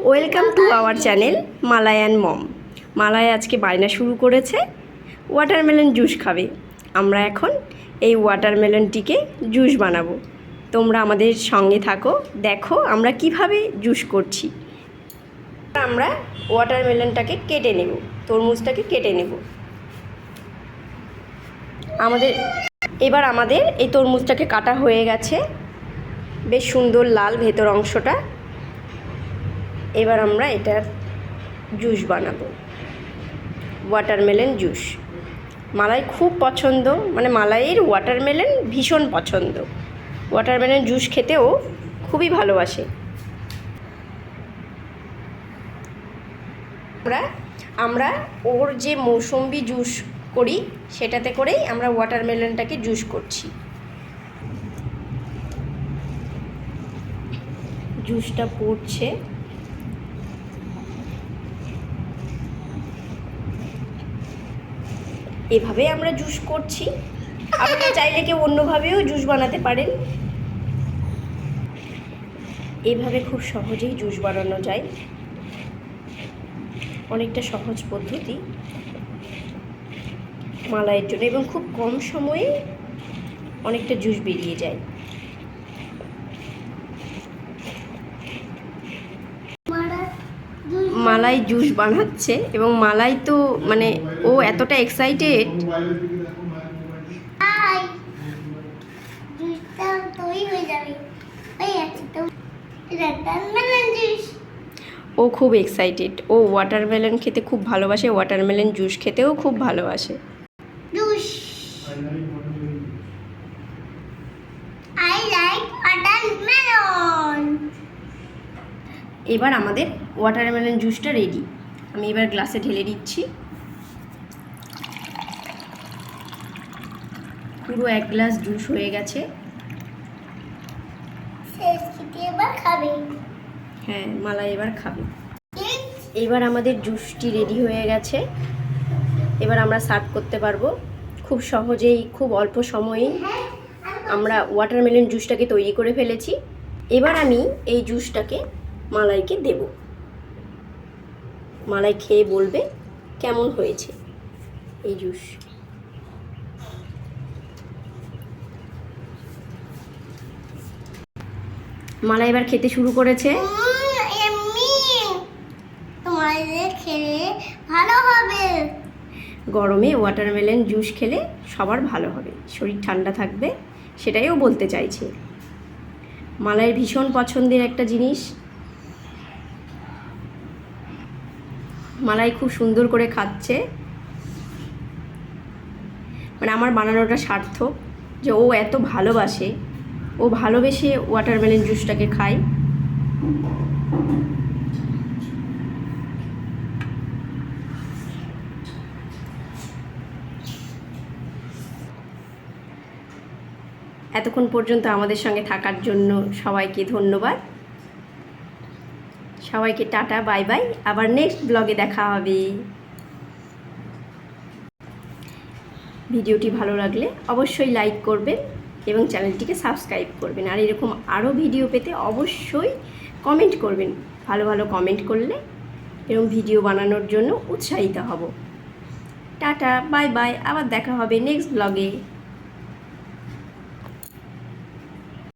Welcome to our channel Malai and mom. Malai আজকে বায়না শুরু করেছে ওয়াটারমেলন জুস খাবে। আমরা এখন এই ওয়াটারমেলনটিকে জুস বানাবো। তোমরা আমাদের সঙ্গে থাকো, দেখো আমরা কিভাবে জুস করছি। আমরা ওয়াটারমেলনটাকে কেটে নেব, তরমুজটাকে কেটে নেব। এবার আমাদের এই তরমুজটাকে কাটা হয়ে গেছে, বেশ সুন্দর লাল ভেতর অংশটা। এবার আমরা এটার জুস বানাবো, ওয়াটারমেলন জুস। মালাই খুব পছন্দ, মানে মালাইয়ের ওয়াটারমেলন ভীষণ পছন্দ। ওয়াটারমেলন জুস খেতেও খুবই ভালোবাসে। আমরা ওর যে মৌসুম্বি জুস করি সেটাতে করেই আমরা ওয়াটারমেলনটাকে জুস করছি। জুসটা পড়ছে, এভাবে আমরা জুস করছি। আপনারা চাইলে কেউ অন্যভাবেও জুস বানাতে পারেন। এভাবে খুব সহজেই জুস বানানো যায়, অনেকটা সহজ পদ্ধতি মালাইয়ের জন্য, এবং খুব কম সময়ে অনেকটা জুস বেরিয়ে যায়। মালাই জুস বানাচ্ছে, এবং মালাই তো মানে ও এতটা এক্সাইটেড। ও খুব এক্সাইটেড, ও ওয়াটারমেলন খেতে খুব ভালোবাসে, ওয়াটারমেলন জুস খেতেও খুব ভালোবাসে। এবার আমাদের ওয়াটারমেলন জুসটা রেডি। আমি এবার গ্লাসে ঢেলে দিচ্ছি। পুরো 1 গ্লাস জুস হয়ে গেছে। হ্যাঁ, মালাই এবার খাবে। এবার আমাদের জুসটি রেডি হয়ে গেছে। এবার আমরা সার্ভ করতে পারবো খুব সহজেই, খুব অল্প সময়েই আমরা ওয়াটারমেলন জুসটাকে তৈরি করে ফেলেছি। এবার আমি এই জুসটাকে মালাইকে দেব। মালাই খেয়ে বলবে কেমন হয়েছে এই জুস। মালাই এবার খেতে শুরু করেছে। গরমে ওয়াটারমেলন জুস খেলে সবার ভালো হবে, শরীর ঠান্ডা থাকবে, সেটাইও বলতে চাইছে। মালাইয়ের ভীষণ পছন্দের একটা জিনিস। মালাই খুব সুন্দর করে খাচ্ছে, মানে আমার বানানোটা সার্থক যে ও এত ভালোবাসে, ও ভালোবেসে ওয়াটারমেলন জুসটাকে খায়। এতক্ষণ পর্যন্ত আমাদের সঙ্গে থাকার জন্য সবাইকে ধন্যবাদ। সবাইকে টাটা, বাই বাই। আবার নেক্সট ব্লগে দেখা হবে। ভিডিওটি ভালো লাগলে অবশ্যই লাইক করবেন এবং চ্যানেলটিকে সাবস্ক্রাইব করবেন। আর এরকম আরও ভিডিও পেতে অবশ্যই কমেন্ট করবেন। ভালো ভালো কমেন্ট করলে এরকম ভিডিও বানানোর জন্য উৎসাহিত হব। Tata, bye bye. আবার দেখা হবে নেক্সট ব্লগে।